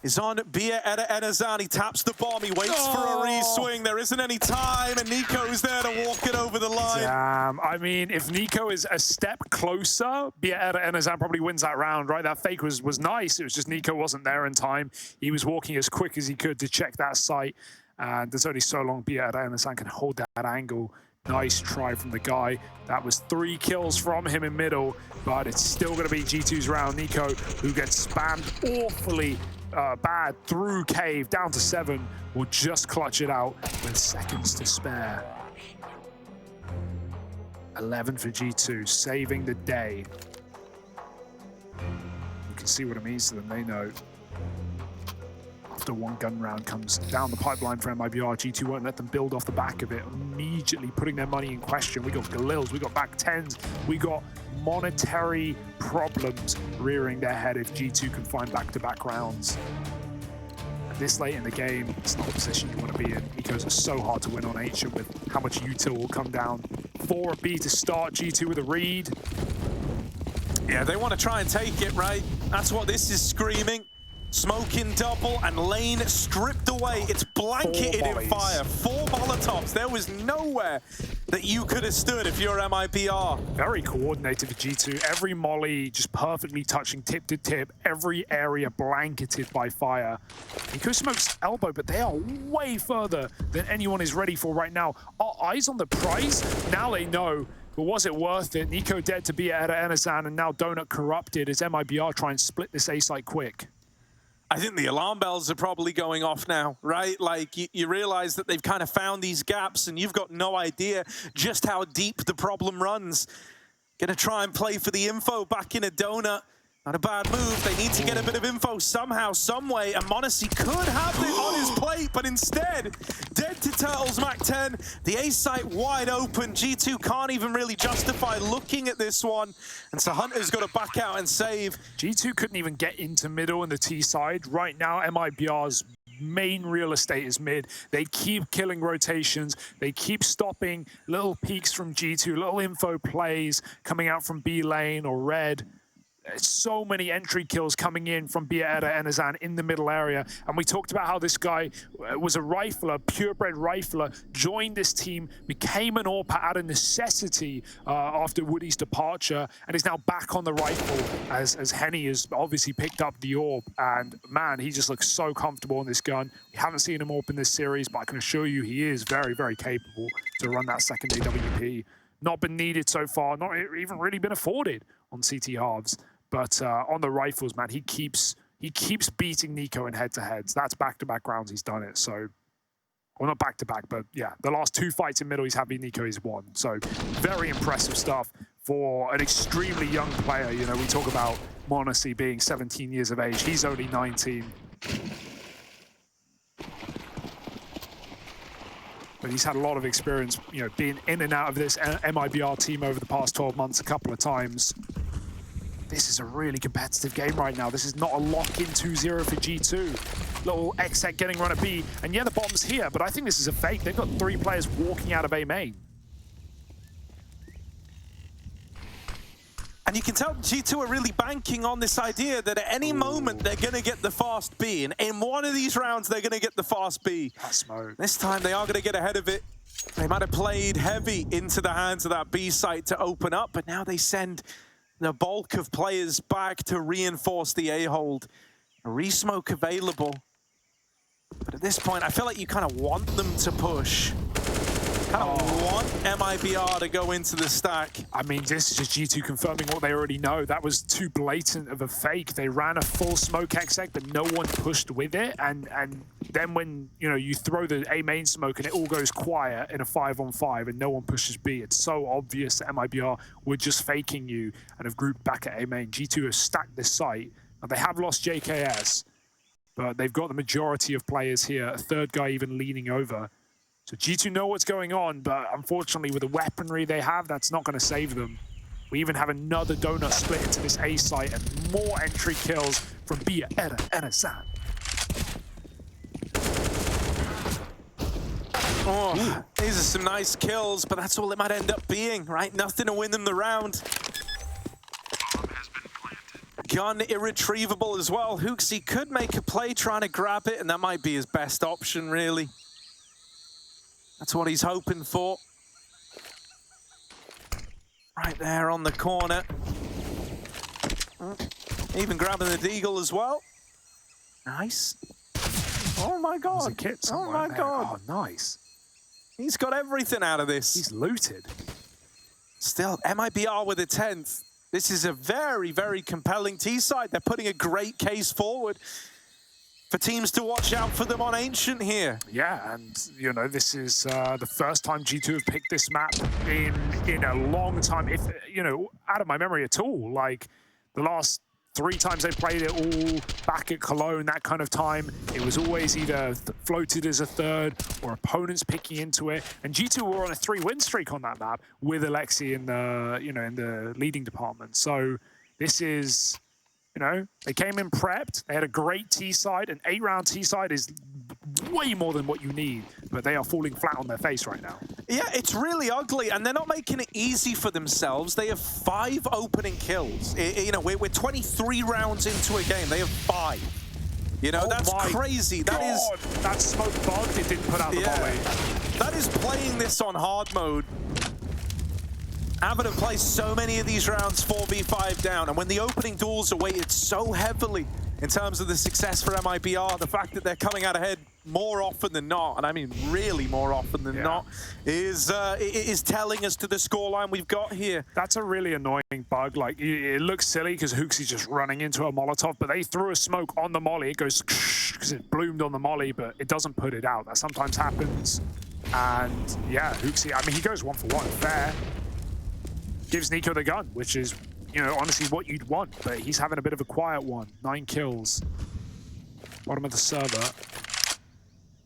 is on BIR Enazan. He taps the bomb. He waits for a re-swing. There isn't any time, and Nico's there to walk it over the line. Damn. I mean, if Nico is a step closer, BIR Enazan probably wins that round, right? That fake was nice. It was just Nico wasn't there in time. He was walking as quick as he could to check that site, and there's only so long BIR Enazan can hold that angle. Nice try from the guy. That was 3 kills from him in middle, but it's still going to be G2's round. Nico, who gets spammed awfully bad through cave, down to 7, will just clutch it out with seconds to spare. 11 for G2, saving the day. You can see what it means to them. They know after one gun round comes down the pipeline for MIBR, G2 won't let them build off the back of it, immediately putting their money in question. We got Galils, we got back 10s, we got monetary problems rearing their head if G2 can find back-to-back rounds. And this late in the game, it's not a position you want to be in. Ecos are so hard to win on H, and with how much util will come down. 4B to start, G2 with a read. Yeah, they want to try and take it, right? That's what this is screaming. Smoking double and lane stripped away. It's blanketed in fire. 4 Molotovs. There was nowhere that you could have stood if you're MIBR. Very coordinated for G2. Every molly just perfectly touching tip to tip. Every area blanketed by fire. Nico smokes elbow, but they are way further than anyone is ready for right now. Our eyes on the prize? Now they know. But was it worth it? Nico dead to BIR Enazan, and now Donut corrupted as MIBR try and split this A site quick. I think the alarm bells are probably going off now, right? Like, you realize that they've kind of found these gaps, and you've got no idea just how deep the problem runs. Gonna try and play for the info back in a Donut. Not a bad move. They need to get a bit of info somehow, some way, and m0NESY could have it on his plate, but instead, dead to Turtles Mac 10. The A site wide open. G2 can't even really justify looking at this one, and so Hunter's got to back out and save. G2 couldn't even get into middle in the T side. Right now, MIBR's main real estate is mid. They keep killing rotations. They keep stopping little peaks from G2, little info plays coming out from B lane or red. So many entry kills coming in from BIR Enazan in the middle area. And we talked about how this guy was a rifler, purebred rifler, joined this team, became an AWP out of necessity after Woody's departure, and is now back on the rifle as Henny has obviously picked up the AWP. And man, he just looks so comfortable on this gun. We haven't seen him AWP in this series, but I can assure you he is very, very capable to run that second AWP. Not been needed so far, not even really been afforded on CT halves. But on the rifles, man, he keeps beating Nico in head-to-heads. That's back-to-back rounds he's done it. So, well, not back-to-back, but yeah, the last 2 fights in middle he's had Nico, he's won. So, very impressive stuff for an extremely young player. You know, we talk about m0NESY being 17 years of age. He's only 19. But he's had a lot of experience, you know, being in and out of this MIBR team over the past 12 months a couple of times. This is a really competitive game right now. This is not a lock-in 2-0 for G2. Little exec getting run at B, and yeah, the bomb's here, but I think this is a fake. They've got 3 players walking out of A main. And you can tell G2 are really banking on this idea that at any moment they're going to get the fast B. And in one of these rounds, they're going to get the fast B. That smoke. This time, they are going to get ahead of it. They might have played heavy into the hands of that B site to open up, but now they send the bulk of players back to reinforce the A hold. A re-smoke available. But at this point, I feel like you kind of want them to push. Kind of want MIBR to go into the stack. I mean, this is just G2 confirming what they already know. That was too blatant of a fake. They ran a full smoke exec, but no one pushed with it. And then when you throw the A main smoke and it all goes quiet in a 5-on-5 and no one pushes B, it's so obvious that MIBR were just faking you and have grouped back at A main. G2 have stacked this site. Now, they have lost JKS, but they've got the majority of players here. A third guy even leaning over. So G2 know what's going on, but unfortunately with the weaponry they have, that's not going to save them. We even have another donut split into this A site and more entry kills from BIR and Enazan. Oh, these are some nice kills, but that's all it might end up being, right? Nothing to win them the round. Gun irretrievable as well. HooXi could make a play trying to grab it, and that might be his best option, really. That's what he's hoping for. Right there on the corner. Even grabbing the deagle as well. Nice. Oh my God. There's a kit Oh somewhere my there. God. Oh, nice. He's got everything out of this. He's looted. Still, MIBR with a 10th. This is a very, very compelling T-side. They're putting a great case forward for teams to watch out for them on Ancient here. Yeah, and this is the first time G2 have picked this map in a long time. If out of my memory at all. Like the last 3 times they played it, all back at Cologne, that kind of time, it was always either floated as a third or opponents picking into it. And G2 were on a 3-win streak on that map with Alexi in the in the leading department. So this is. They came in prepped. They had a great T-side. An 8-round T-side is way more than what you need, but they are falling flat on their face right now. Yeah, it's really ugly, and they're not making it easy for themselves. They have 5 opening kills. We're 23 rounds into a game. They have 5. That's crazy. God. That smoke bugged. It didn't put out the volley. That is playing this on hard mode. Having to play so many of these rounds 4v5 down, and when the opening duels are weighted so heavily in terms of the success for MIBR, the fact that they're coming out ahead more often than not, and I mean really more often than not, is telling us to the scoreline we've got here. That's a really annoying bug. Like, it looks silly because HooXi's just running into a Molotov, but they threw a smoke on the molly. It goes because it bloomed on the molly, but it doesn't put it out. That sometimes happens. And yeah, HooXi, I mean, he goes 1 for 1, fair. Gives Nico the gun, which is, honestly what you'd want, but he's having a bit of a quiet one. 9 kills. Bottom of the server.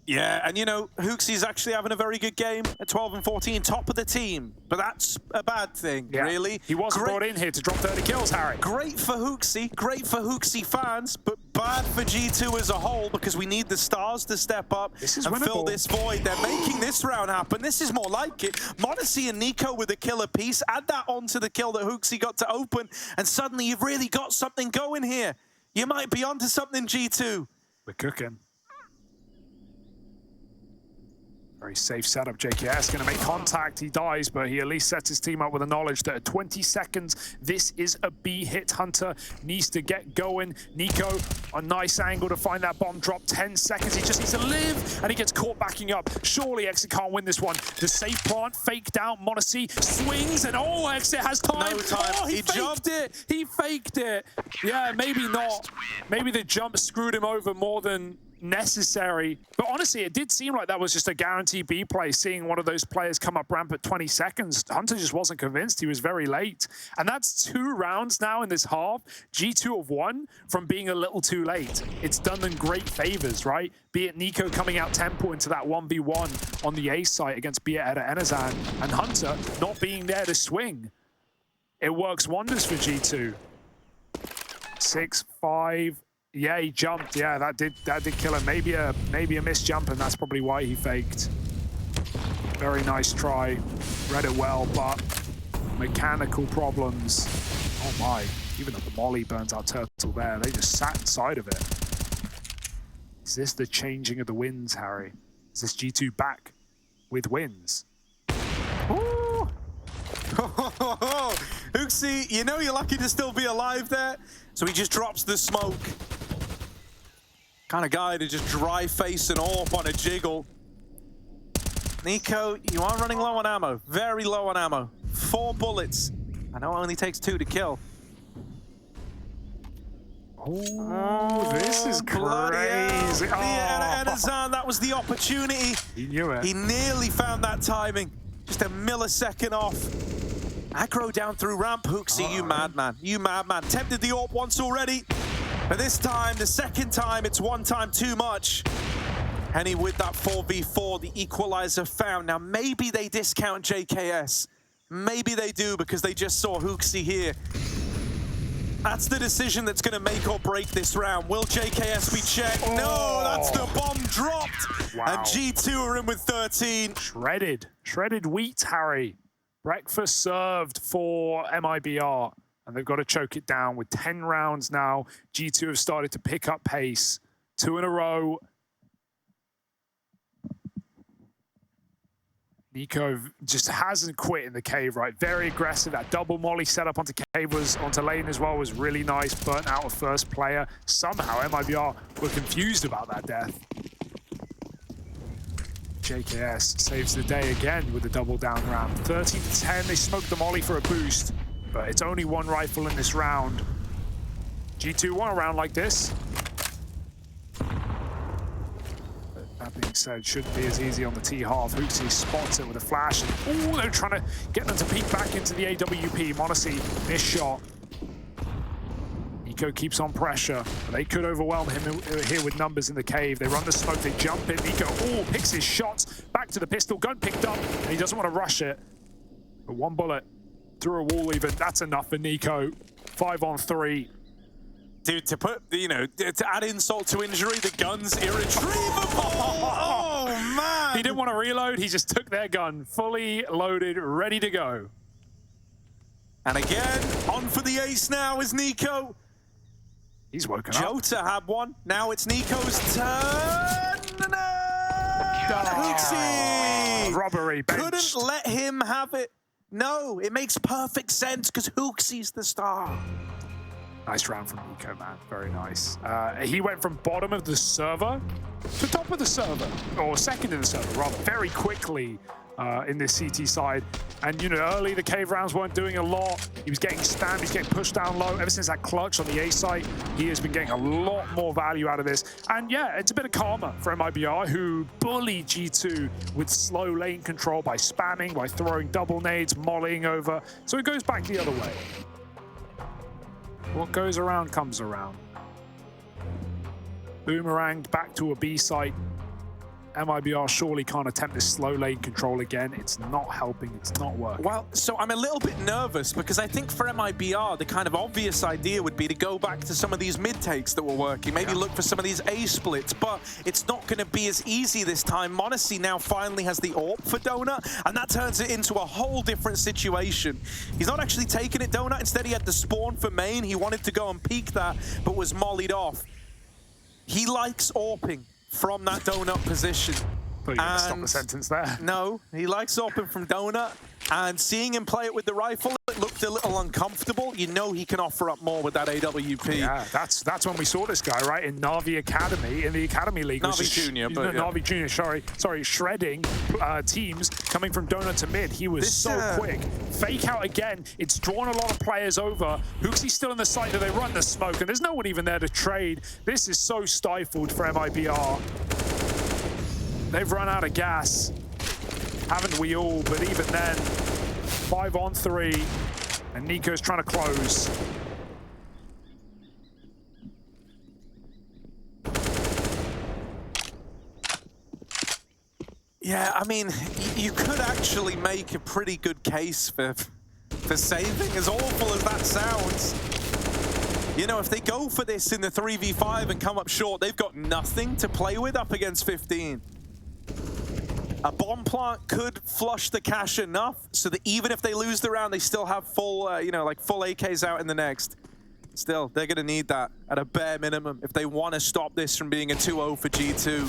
Yeah, and HooXi's actually having a very good game at 12 and 14, top of the team. But that's a bad thing, really. He wasn't brought in here to drop 30 kills, Harry. Great for HooXi, great for HooXi fans, but bad for G2 as a whole because we need the stars to step up and fill this void. They're making this round happen. This is more like it. m0NESY and Nico with a killer piece. Add that onto the kill that HooXi got to open, and suddenly you've really got something going here. You might be onto something, G2. We're cooking. Very safe setup. JKS going to make contact. He dies, but he at least sets his team up with the knowledge that at 20 seconds, this is a B hit. Hunter needs to get going. Nico, a nice angle to find that bomb drop. 10 seconds. He just needs to live, and he gets caught backing up. Surely Exit can't win this one. The safe plant faked out. m0NESY swings, and Exit has time. No time. Oh, he jumped it. He faked it. Yeah, maybe not. Maybe the jump screwed him over more than necessary. But honestly, it did seem like that was just a guaranteed B play, seeing one of those players come up ramp at 20 seconds. Hunter just wasn't convinced. He was very late. And that's 2 rounds now in this half. G2 have won from being a little too late. It's done them great favors, right? Be it Nico coming out tempo into that 1v1 on the A site against BIR and Enazan, and Hunter not being there to swing. It works wonders for G2. 6, 5. Yeah, he jumped. Yeah, that did kill him. Maybe a missed jump, and that's probably why he faked. Very nice try. Read it well, but mechanical problems. Oh my! Even the molly burns our turtle there. They just sat inside of it. Is this the changing of the winds, Harry? Is this G2 back with wins? Ooh. HooXi, you know you're lucky to still be alive there. So he just drops the smoke. Kind of guy to just dry face an AWP on a jiggle. Nico, you are running low on ammo. Very low on ammo. 4 bullets. I know it only takes 2 to kill. Oh, this is crazy. Oh. Yeah, Enazan, that was the opportunity. He knew it. He nearly found that timing. Just a millisecond off. Aggro down through ramp. HooXi, you madman. You madman. Tempted the AWP once already. But this time, the second time, it's one time too much. Henny with that 4v4, the equalizer found. Now, maybe they discount JKS. Maybe they do because they just saw HooXi here. That's the decision that's going to make or break this round. Will JKS be checked? Oh. No, that's the bomb dropped. Wow. And G2 are in with 13. Shredded wheat, Harry. Breakfast served for MIBR. And they've got to choke it down with 10 rounds now. G2 have started to pick up pace. 2 in a row. Nico just hasn't quit in the cave, right? Very aggressive. That double molly setup onto cave onto lane as well was really nice. Burnt out of first player. Somehow MIBR were confused about that death. JKS saves the day again with the double down round. 13-10, they smoked the molly for a boost, but it's only 1 rifle in this round. G2 won a round like this. That being said, shouldn't be as easy on the T-half. HooXi spots it with a flash. Oh, they're trying to get them to peek back into the AWP. Monacy, missed shot. Nico keeps on pressure. They could overwhelm him here with numbers in the cave. They run the smoke, they jump in. Nico, picks his shots. Back to the pistol, gun picked up, and he doesn't want to rush it. But 1 bullet through a wall even, that's enough for Nico. 5 on 3. Dude, to put, to add insult to injury, the gun's irretrievable. Oh, man. He didn't want to reload. He just took their gun, fully loaded, ready to go. And again, on for the ace now is Nico. He's woken up. JOTA had one. Now it's Nico's turn. HooXi! Robbery bench. Couldn't let him have it. No, it makes perfect sense because HooXi's the star. Nice round from Nico, man. Very nice. He went from bottom of the server to top of the server, or second in the server, rather, very quickly in this CT side. And, early the cave rounds weren't doing a lot. He was getting spammed, he's getting pushed down low. Ever since that clutch on the A site, he has been getting a lot more value out of this. And yeah, it's a bit of karma for MIBR, who bully G2 with slow lane control by spamming, by throwing double nades, mollying over. So it goes back the other way. What goes around comes around. Boomeranged back to a B site. MIBR surely can't attempt this slow lane control again. It's not helping, it's not working. Well, so I'm a little bit nervous because I think for MIBR, the kind of obvious idea would be to go back to some of these mid takes that were working, maybe look for some of these A splits, but it's not going to be as easy this time. Monacy now finally has the AWP for Donut, and that turns it into a whole different situation. He's not actually taking it, Donut. Instead, he had the spawn for main. He wanted to go and peek that, but was mollied off. He likes AWPing from that Donut position. But you can stop the sentence there. No, he likes AWPing from Donut, and seeing him play it with the rifle, it looked a little uncomfortable. You know he can offer up more with that AWP. Yeah, that's when we saw this guy, right, in Na'Vi Academy, in the Academy League. Na'Vi Junior, but yeah. Na'Vi Junior, sorry, shredding teams coming from Donut to mid. He was so quick. Fake out again. It's drawn a lot of players over. HooXi's still in the site, do they run the smoke? And there's no one even there to trade. This is so stifled for MIBR. They've run out of gas. Haven't we all? But even then, 5 on 3. And Nico's trying to close. Yeah, I mean, you could actually make a pretty good case for saving, as awful as that sounds. You know, if they go for this in the 3v5 and come up short, they've got nothing to play with up against 15. A bomb plant could flush the cache enough so that even if they lose the round, they still have full, you know, like full AKs out in the next. Still, they're going to need that at a bare minimum if they want to stop this from being a 2-0 for G2.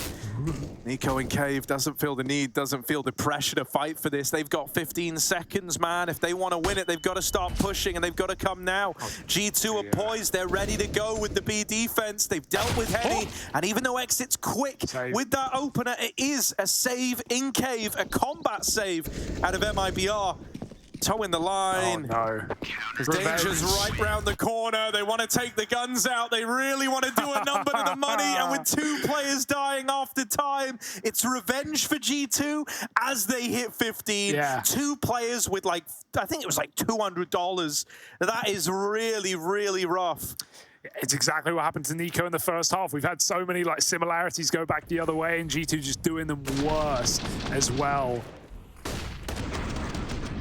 NiKo and Cave doesn't feel the need, doesn't feel the pressure to fight for this. They've got 15 seconds, man. If they want to win it, they've got to start pushing, and they've got to come now. G2 are poised. They're ready to go with the B defense. They've dealt with Henny, and even though Exit's quick with that opener, it is a save in Cave, a combat save out of MIBR. Toeing the line. Oh, no. Danger's right round the corner. They want to take the guns out. They really want to do a number to the money. And with 2 players dying after time, it's revenge for G2 as they hit 15. Yeah. 2 players with like, I think it was like $200. That is really, really rough. It's exactly what happened to NiKo in the first half. We've had so many like similarities go back the other way, and G2 just doing them worse as well.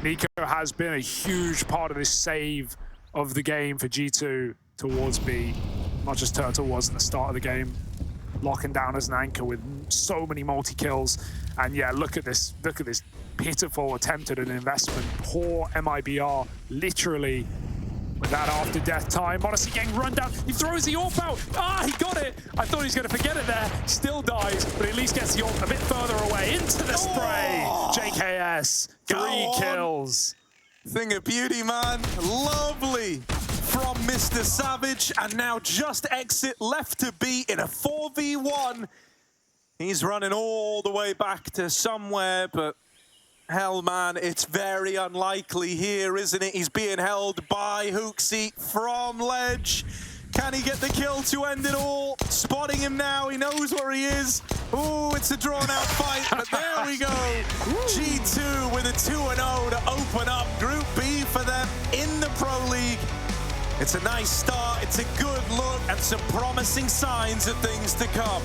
NiKo has been a huge part of this save of the game for G2 towards B. Not just Turtle was at the start of the game, locking down as an anchor with so many multi-kills. And yeah, look at this pitiful attempt at an investment. Poor MIBR, literally, with that after death time. Modesty getting run down. He throws the AWP out. Ah, he got it. I thought he was going to forget it there. Still dies, but at least gets the AWP a bit further away into the spray. JKS, 3 kills. Thing of beauty, man. Lovely from Mr. Savage. And now just Exit left to be in a 4v1. He's running all the way back to somewhere, but hell, man, it's very unlikely here, isn't it? He's being held by HooXi from ledge. Can he get the kill to end it all? Spotting him now, he knows where he is. Ooh, it's a drawn-out fight, but there we go. G2 with a 2-0 to open up Group B for them in the Pro League. It's a nice start, it's a good look, and some promising signs of things to come.